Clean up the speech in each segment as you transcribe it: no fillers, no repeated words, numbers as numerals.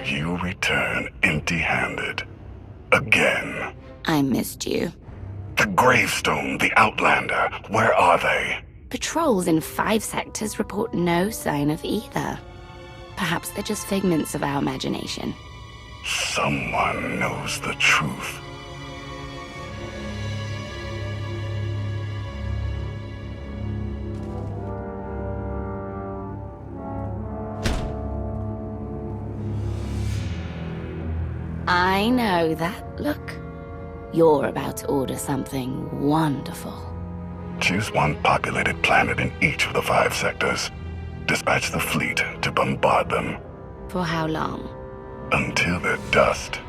You return empty-handed. Again. I missed you. The gravestone, the Outlander, where are they? Patrols in 5 sectors report no sign of either. Perhaps they're just figments of our imagination. Someone knows the truth. I know that look. You're about to order something wonderful. Choose one populated planet in each of the 5 sectors. Dispatch the fleet to bombard them. For how long? Until they're dust.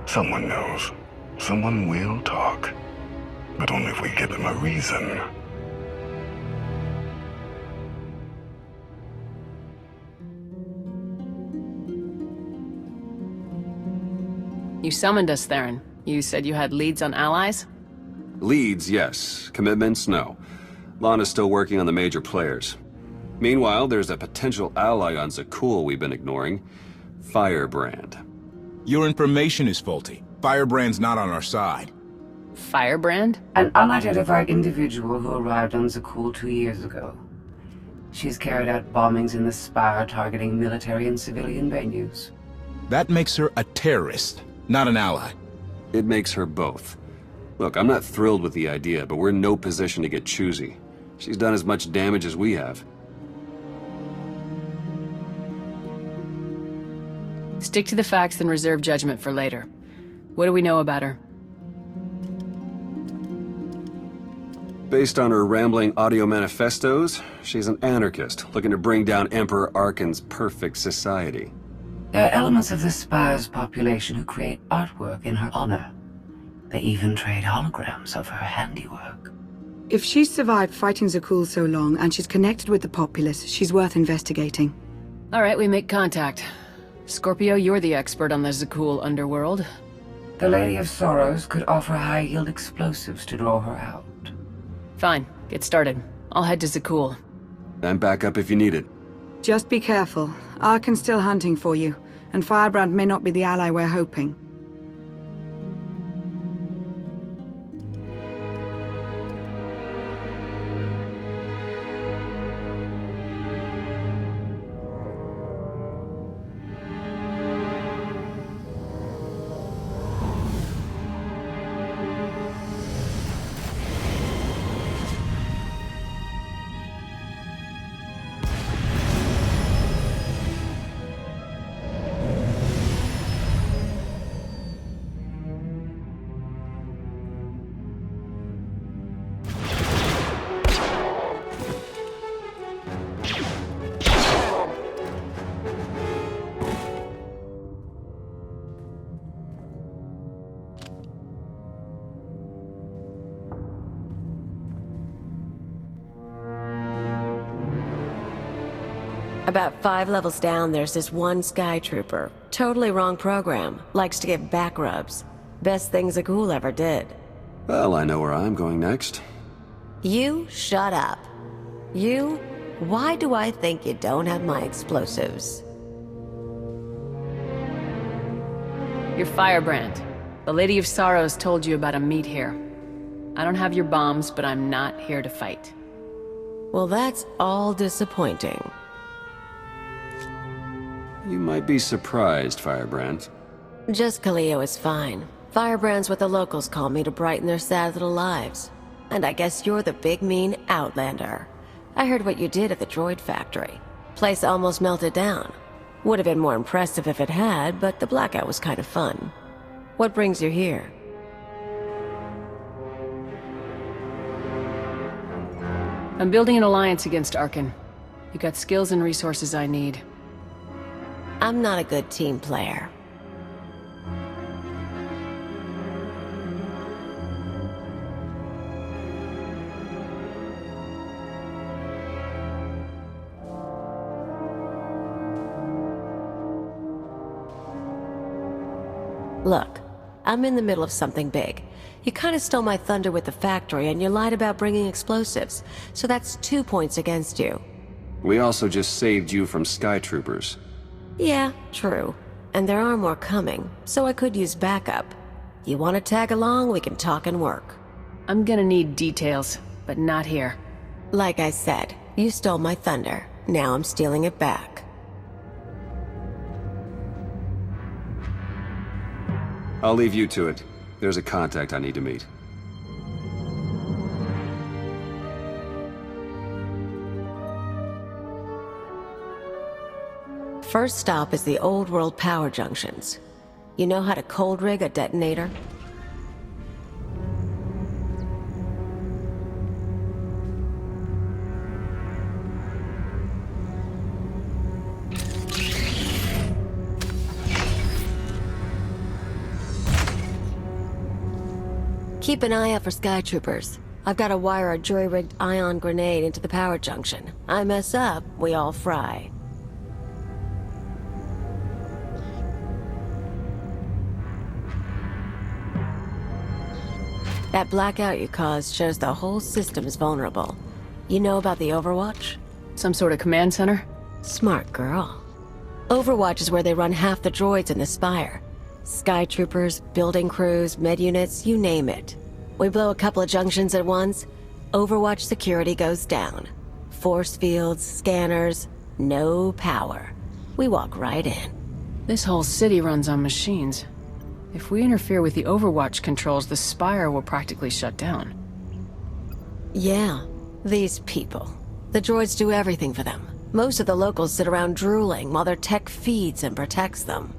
Someone knows. Someone will talk. But only if we give them a reason. You summoned us, Theron. You said you had leads on allies? Leads, yes. Commitments, no. Lana's still working on the major players. Meanwhile, there's a potential ally on Zakul we've been ignoring. Firebrand. Your information is faulty. Firebrand's not on our side. Firebrand? An unidentified individual who arrived on Zakul 2 years ago. She's carried out bombings in the Spire targeting military and civilian venues. That makes her a terrorist, not an ally. It makes her both. Look, I'm not thrilled with the idea, but we're in no position to get choosy. She's done as much damage as we have. Stick to the facts and reserve judgment for later. What do we know about her? Based on her rambling audio manifestos, she's an anarchist looking to bring down Emperor Arkan's perfect society. There are elements of the Spire's population who create artwork in her honor. They even trade holograms of her handiwork. If she's survived fighting Zakul so long and she's connected with the populace, she's worth investigating. All right, we make contact. Scorpio, you're the expert on the Zakul underworld. The Lady of Sorrows could offer high-yield explosives to draw her out. Fine, get started. I'll head to Zakul. I'm back up if you need it. Just be careful. Arkan's still hunting for you, and Firebrand may not be the ally we're hoping. About 5 levels down, there's this one Sky Trooper. Totally wrong program. Likes to give back rubs. Best thing Zakul ever did. Well, I know where I'm going next. You shut up. You? Why do I think you don't have my explosives? You're Firebrand. The Lady of Sorrows told you about a meet here. I don't have your bombs, but I'm not here to fight. Well, that's all disappointing. You might be surprised, Firebrand. Just Kaleo is fine. Firebrand's what the locals call me to brighten their sad little lives. And I guess you're the big mean Outlander. I heard what you did at the droid factory. Place almost melted down. Would have been more impressive if it had, but the blackout was kind of fun. What brings you here? I'm building an alliance against Arkan. You got skills and resources I need. I'm not a good team player. Look, I'm in the middle of something big. You kind of stole my thunder with the factory, and you lied about bringing explosives, so that's 2 points against you. We also just saved you from Sky Troopers. Yeah, true. And there are more coming, so I could use backup. You want to tag along, we can talk and work. I'm gonna need details, but not here. Like I said, you stole my thunder. Now I'm stealing it back. I'll leave you to it. There's a contact I need to meet. First stop is the old world power junctions. You know how to cold rig a detonator? Keep an eye out for sky troopers. I've got to wire a jury-rigged ion grenade into the power junction. I mess up, we all fry. That blackout you caused shows the whole system is vulnerable. You know about the Overwatch? Some sort of command center? Smart girl. Overwatch is where they run half the droids in the Spire. Sky troopers, building crews, med units, you name it. We blow a couple of junctions at once, Overwatch security goes down. Force fields, scanners, no power. We walk right in. This whole city runs on machines. If we interfere with the Overwatch controls, the Spire will practically shut down. Yeah, these people. The droids do everything for them. Most of the locals sit around drooling while their tech feeds and protects them.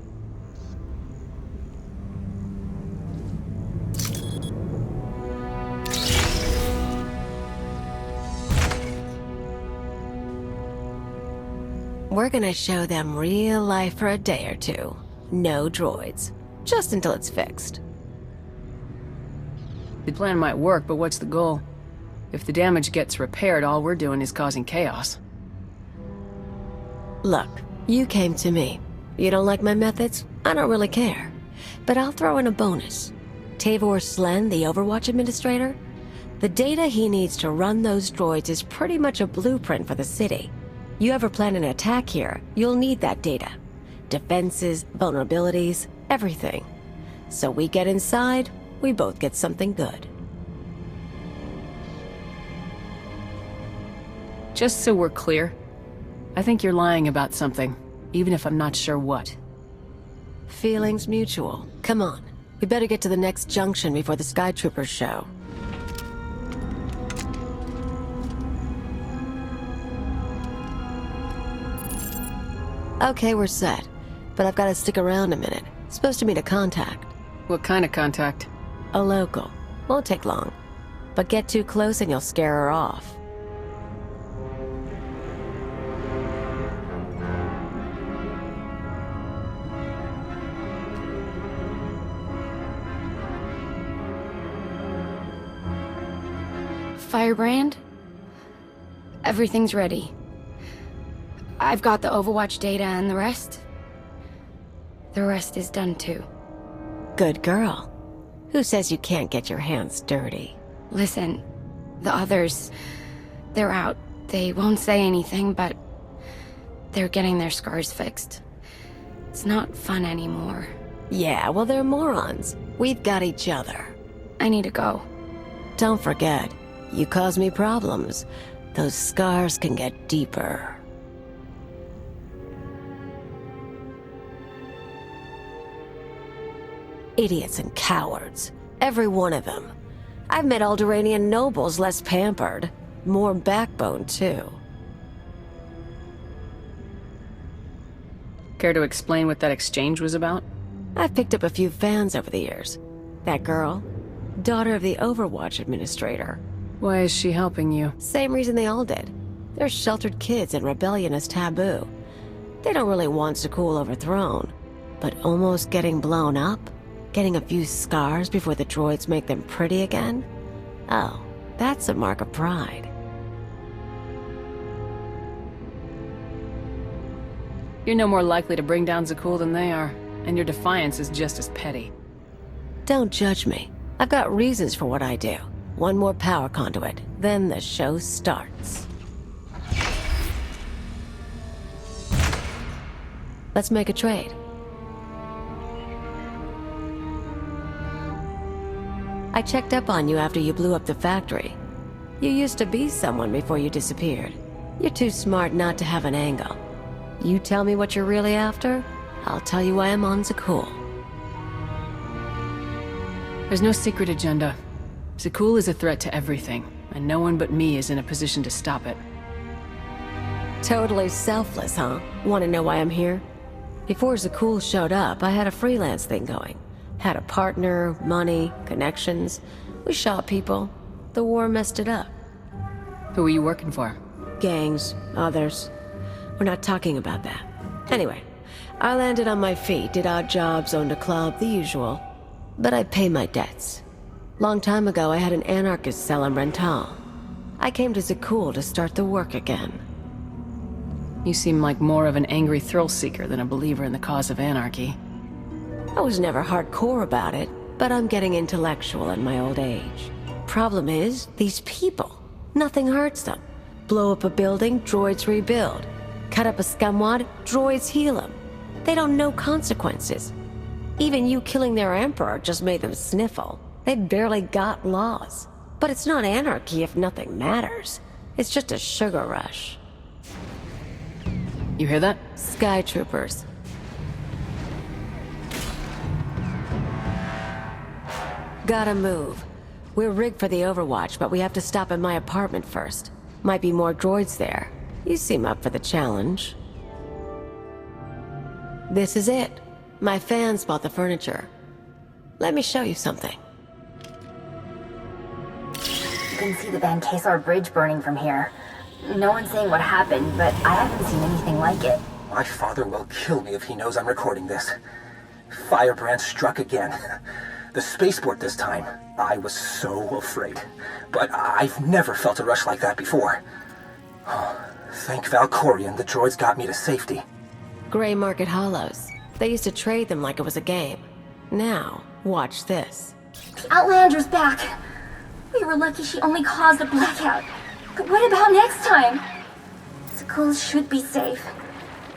We're gonna show them real life for a day or two. No droids. Just until it's fixed. The plan might work, but what's the goal? If the damage gets repaired, all we're doing is causing chaos. Look, you came to me. You don't like my methods? I don't really care. But I'll throw in a bonus. Tavor Slen, the Overwatch administrator? The data he needs to run those droids is pretty much a blueprint for the city. You ever plan an attack here, you'll need that data. Defenses, vulnerabilities, everything. So we get inside, we both get something good. Just so we're clear, I think you're lying about something, even if I'm not sure what. Feelings mutual. Come on. We better get to the next junction before the Sky Troopers show. Okay, we're set. But I've got to stick around a minute. Supposed to meet a contact. What kind of contact? A local. Won't take long. But get too close and you'll scare her off. Firebrand? Everything's ready. I've got the Overwatch data and the rest is done too. Good girl. Who says you can't get your hands dirty? Listen, the others, they're out. They won't say anything, but they're getting their scars fixed. It's not fun anymore. Yeah, well, they're morons. We've got each other. I need to go. Don't forget, you cause me problems. Those scars can get deeper. Idiots and cowards. Every one of them. I've met Alderaanian nobles less pampered. More backbone, too. Care to explain what that exchange was about? I've picked up a few fans over the years. That girl, daughter of the Overwatch administrator. Why is she helping you? Same reason they all did. They're sheltered kids and rebellion is taboo. They don't really want Zakul overthrown. But almost getting blown up? Getting a few scars before the droids make them pretty again? Oh, that's a mark of pride. You're no more likely to bring down Zakul than they are, and your defiance is just as petty. Don't judge me. I've got reasons for what I do. One more power conduit, then the show starts. Let's make a trade. I checked up on you after you blew up the factory. You used to be someone before you disappeared. You're too smart not to have an angle. You tell me what you're really after, I'll tell you why I'm on Zakul. There's no secret agenda. Zakul is a threat to everything, and no one but me is in a position to stop it. Totally selfless, huh? Want to know why I'm here? Before Zakul showed up, I had a freelance thing going. Had a partner, money, connections. We shot people. The war messed it up. Who are you working for? Gangs, others. We're not talking about that. Anyway, I landed on my feet, did odd jobs, owned a club, the usual. But I pay my debts. Long time ago, I had an anarchist cell in Rental. I came to Zakul to start the work again. You seem like more of an angry thrill-seeker than a believer in the cause of anarchy. I was never hardcore about it, but I'm getting intellectual in my old age. Problem is, these people. Nothing hurts them. Blow up a building, droids rebuild. Cut up a scumwad, droids heal them. They don't know consequences. Even you killing their emperor just made them sniffle. They barely got laws. But it's not anarchy if nothing matters. It's just a sugar rush. You hear that? Sky troopers. Gotta move. We're rigged for the Overwatch, but we have to stop at my apartment first. Might be more droids there. You seem up for the challenge. This is it. My fans bought the furniture. Let me show you something. You can see the Van Kesar Bridge burning from here. No one's saying what happened, but I haven't seen anything like it. My father will kill me if he knows I'm recording this. Firebrand struck again. The spaceport this time. I was so afraid. But I've never felt a rush like that before. Oh, thank Valkorion, the droids got me to safety. Gray Market Hollows. They used to trade them like it was a game. Now, watch this. The Outlander's back. We were lucky she only caused a blackout. But what about next time? Zakul should be safe.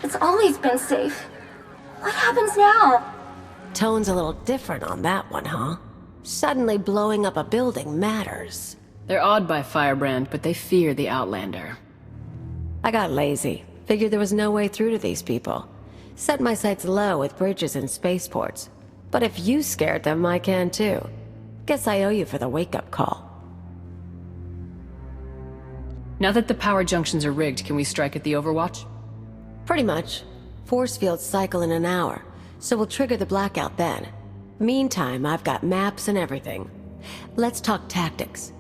It's always been safe. What happens now? Tone's a little different on that one, huh? Suddenly blowing up a building matters. They're awed by Firebrand, but they fear the Outlander. I got lazy. Figured there was no way through to these people. Set my sights low with bridges and spaceports. But if you scared them, I can too. Guess I owe you for the wake-up call. Now that the power junctions are rigged, can we strike at the Overwatch? Pretty much. Force fields cycle in an hour, so we'll trigger the blackout then. Meantime, I've got maps and everything. Let's talk tactics.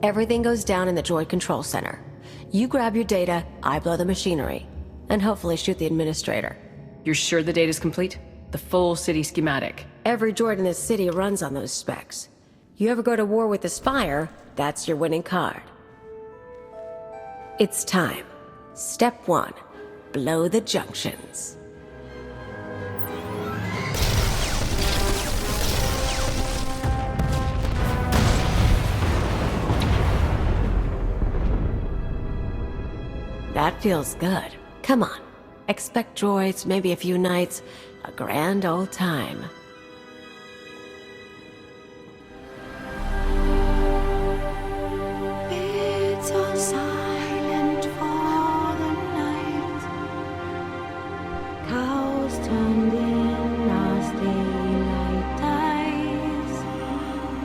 Everything goes down in the droid control center. You grab your data, I blow the machinery, and hopefully shoot the administrator. You're sure the data's complete? The full city schematic? Every droid in this city runs on those specs. You ever go to war with the Spire, that's your winning card. It's time. Step 1. Blow the junctions. That feels good. Come on. Expect droids, maybe a few nights. A grand old time. It's all silent for the night. Cows turned in as daylight dies.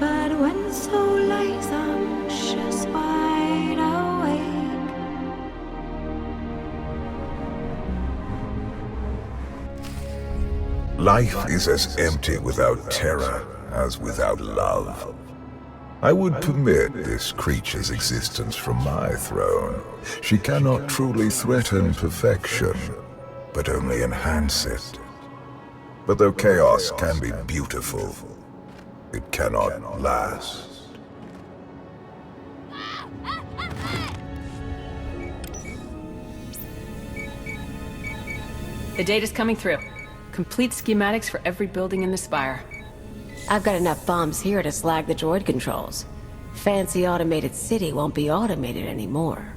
But when so lies anxious, wide awake. Life is as empty without terror as without love. I would permit this creature's existence from my throne. She cannot truly threaten perfection, but only enhance it. But though chaos can be beautiful, it cannot last. The data's coming through. Complete schematics for every building in the Spire. I've got enough bombs here to slag the droid controls. Fancy automated city won't be automated anymore.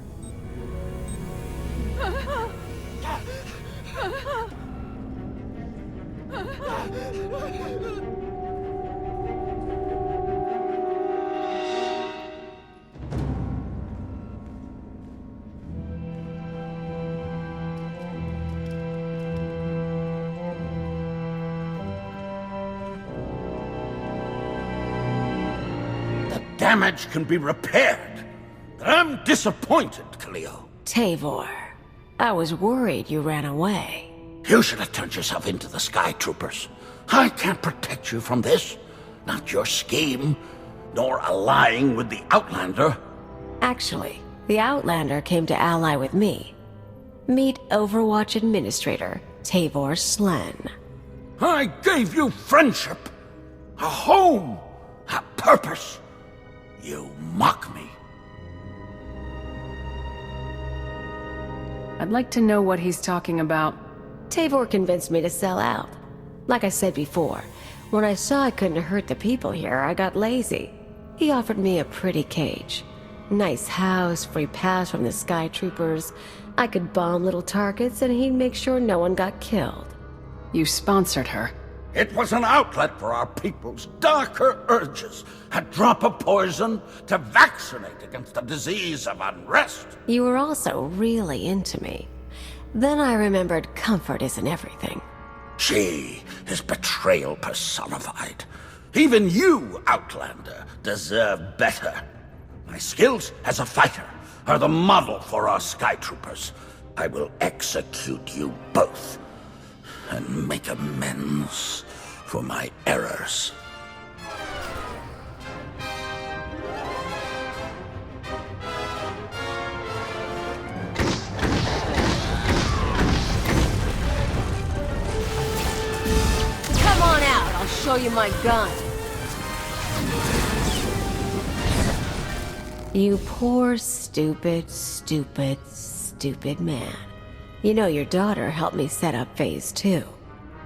Damage can be repaired. I'm disappointed, Cleo. Tavor, I was worried you ran away. You should have turned yourself into the Sky Troopers. I can't protect you from this. Not your scheme, nor allying with the Outlander. Actually, the Outlander came to ally with me. Meet Overwatch Administrator, Tavor Slen. I gave you friendship, a home, a purpose. You mock me. I'd like to know what he's talking about. Tavor convinced me to sell out. Like I said before, when I saw I couldn't hurt the people here, I got lazy. He offered me a pretty cage. Nice house, free pass from the Sky Troopers. I could bomb little targets and he'd make sure no one got killed. You sponsored her. It was an outlet for our people's darker urges. A drop of poison to vaccinate against the disease of unrest. You were also really into me. Then I remembered comfort isn't everything. She is betrayal personified. Even you, Outlander, deserve better. My skills as a fighter are the model for our Sky Troopers. I will execute you both and make amends for my errors. Come on out, I'll show you my gun. You poor, stupid man. You know your daughter helped me set up Phase 2.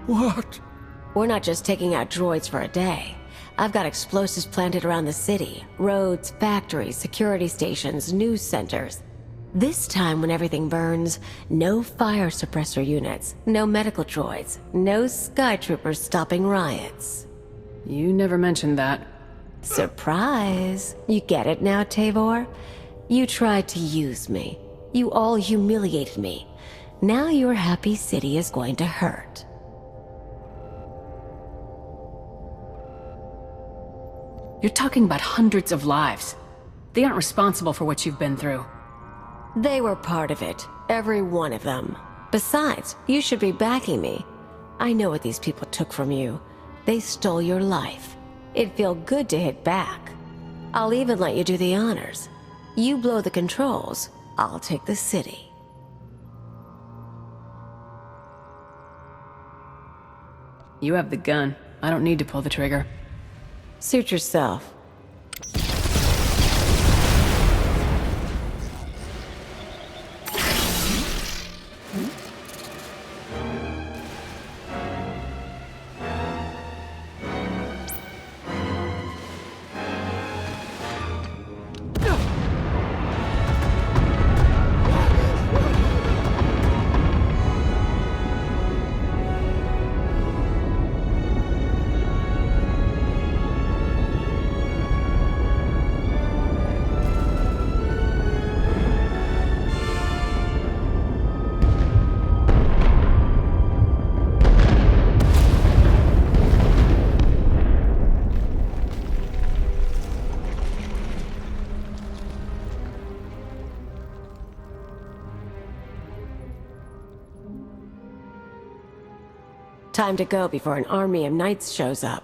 What? We're not just taking out droids for a day. I've got explosives planted around the city. Roads, factories, security stations, news centers. This time when everything burns, no fire suppressor units, no medical droids, no Sky Troopers stopping riots. You never mentioned that. Surprise! You get it now, Tavor? You tried to use me. You all humiliated me. Now your happy city is going to hurt. You're talking about hundreds of lives. They aren't responsible for what you've been through. They were part of it. Every one of them. Besides, you should be backing me. I know what these people took from you. They stole your life. It'd feel good to hit back. I'll even let you do the honors. You blow the controls, I'll take the city. You have the gun. I don't need to pull the trigger. Suit yourself. Time to go before an army of knights shows up.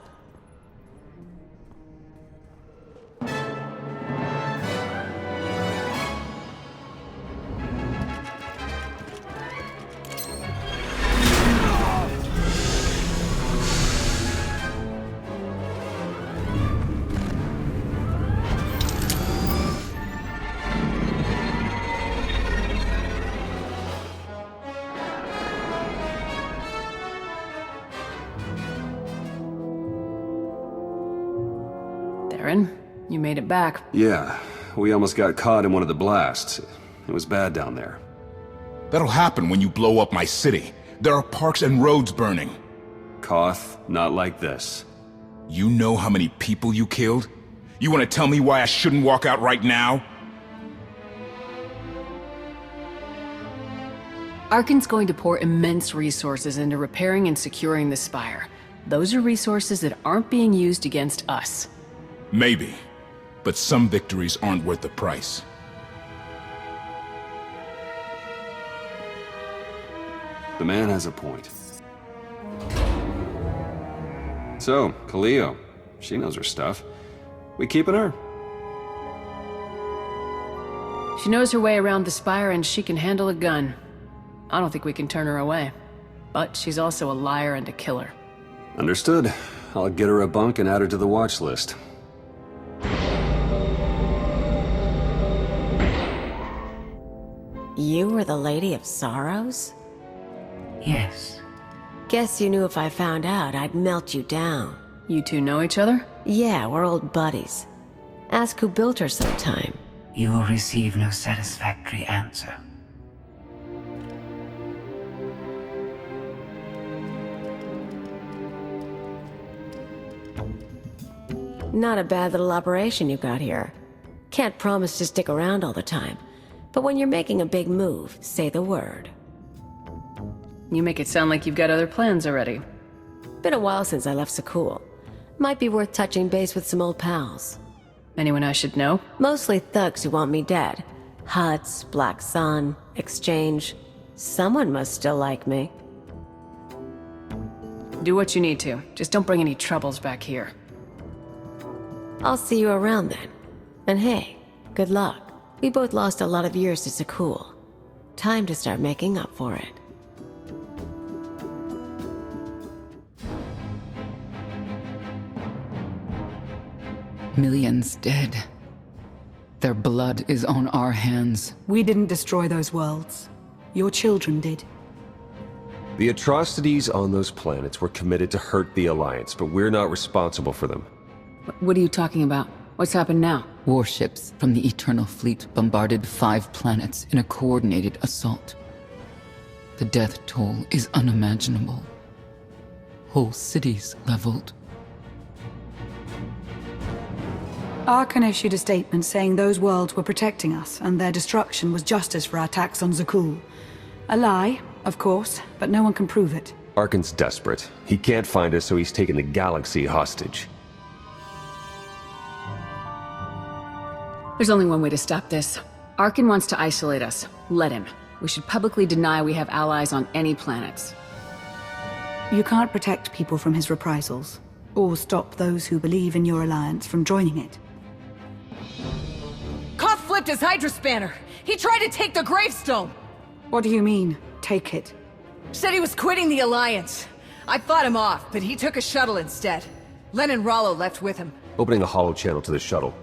You made it back. Yeah, we almost got caught in one of the blasts. It was bad down there. That'll happen when you blow up my city. There are parks and roads burning. Koth, not like this. You know how many people you killed? You want to tell me why I shouldn't walk out right now? Arkan's going to pour immense resources into repairing and securing the Spire. Those are resources that aren't being used against us. Maybe. But some victories aren't worth the price. The man has a point. So, Kaleo. She knows her stuff. We keeping her? She knows her way around the Spire and she can handle a gun. I don't think we can turn her away. But she's also a liar and a killer. Understood. I'll get her a bunk and add her to the watch list. You were the Lady of Sorrows? Yes. Guess you knew if I found out, I'd melt you down. You two know each other? Yeah, we're old buddies. Ask who built her sometime. You will receive no satisfactory answer. Not a bad little operation you got here. Can't promise to stick around all the time. But when you're making a big move, say the word. You make it sound like you've got other plans already. Been a while since I left Sakul. Might be worth touching base with some old pals. Anyone I should know? Mostly thugs who want me dead. Huts, Black Sun, Exchange. Someone must still like me. Do what you need to. Just don't bring any troubles back here. I'll see you around then. And hey, good luck. We both lost a lot of years to Sakul. Time to start making up for it. Millions dead. Their blood is on our hands. We didn't destroy those worlds. Your children did. The atrocities on those planets were committed to hurt the Alliance, but we're not responsible for them. What are you talking about? What's happened now? Warships from the Eternal Fleet bombarded 5 planets in a coordinated assault. The death toll is unimaginable. Whole cities leveled. Arkan issued a statement saying those worlds were protecting us, and their destruction was justice for our attacks on Zakul. A lie, of course, but no one can prove it. Arkan's desperate. He can't find us, so he's taken the galaxy hostage. There's only one way to stop this. Arkan wants to isolate us. Let him. We should publicly deny we have allies on any planets. You can't protect people from his reprisals, or stop those who believe in your alliance from joining it. KOTFE flipped his Hydra spanner! He tried to take the gravestone! What do you mean, take it? Said he was quitting the Alliance. I fought him off, but he took a shuttle instead. Len and Rollo left with him. Opening a hollow channel to the shuttle.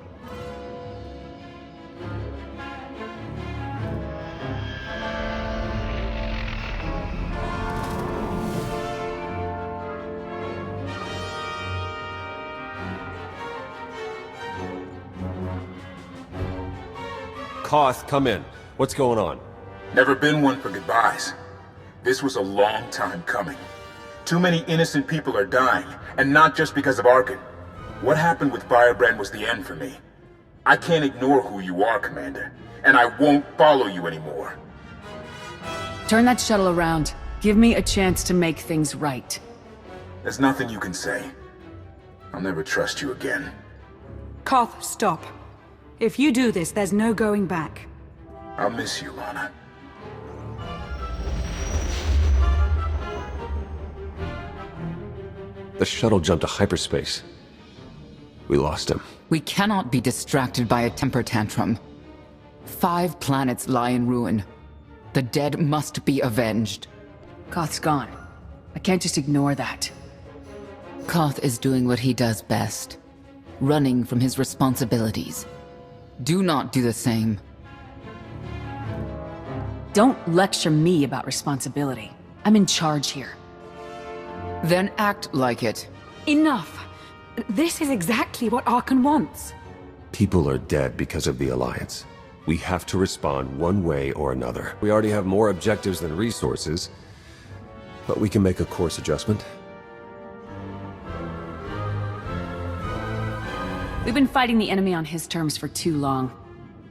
KOTFE, come in. What's going on? Never been one for goodbyes. This was a long time coming. Too many innocent people are dying, and not just because of Arkan. What happened with Firebrand was the end for me. I can't ignore who you are, Commander, and I won't follow you anymore. Turn that shuttle around. Give me a chance to make things right. There's nothing you can say. I'll never trust you again. KOTFE, stop. If you do this, there's no going back. I'll miss you, Lana. The shuttle jumped to hyperspace. We lost him. We cannot be distracted by a temper tantrum. 5 planets lie in ruin. The dead must be avenged. KOTFE's gone. I can't just ignore that. KOTFE is doing what he does best. Running from his responsibilities. Do not do the same. Don't lecture me about responsibility. I'm in charge here. Then act like it. Enough. This is exactly what Arkan wants. People are dead because of the Alliance. We have to respond one way or another. We already have more objectives than resources, but we can make a course adjustment. We've been fighting the enemy on his terms for too long.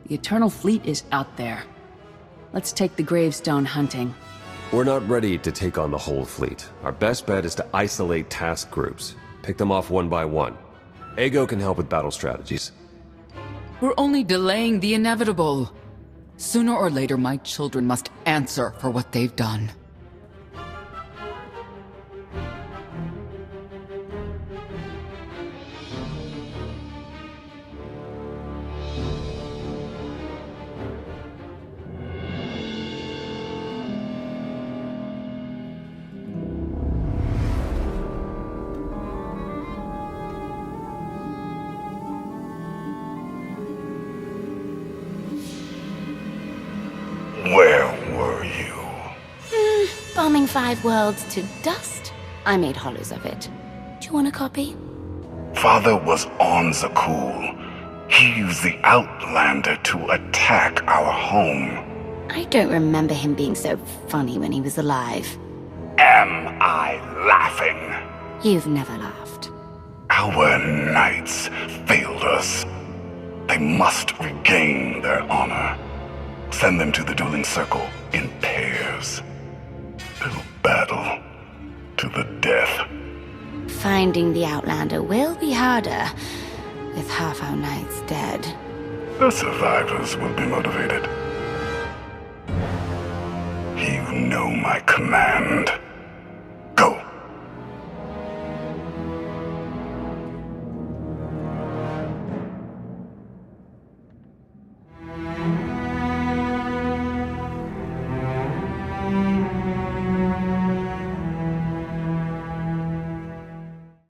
The Eternal Fleet is out there. Let's take the gravestone hunting. We're not ready to take on the whole fleet. Our best bet is to isolate task groups. Pick them off one by one. Ego can help with battle strategies. We're only delaying the inevitable. Sooner or later, my children must answer for what they've done. Where were you? Bombing 5 worlds to dust. I made hollows of it. Do you want a copy? Father was on Zakul. He used the Outlander to attack our home. I don't remember him being so funny when he was alive. Am I laughing? You've never laughed. Our knights failed us. They must regain their honor. Send them to the dueling circle in pairs. They'll battle to the death. Finding the Outlander will be harder, with half our knights dead. The survivors will be motivated. You know my command.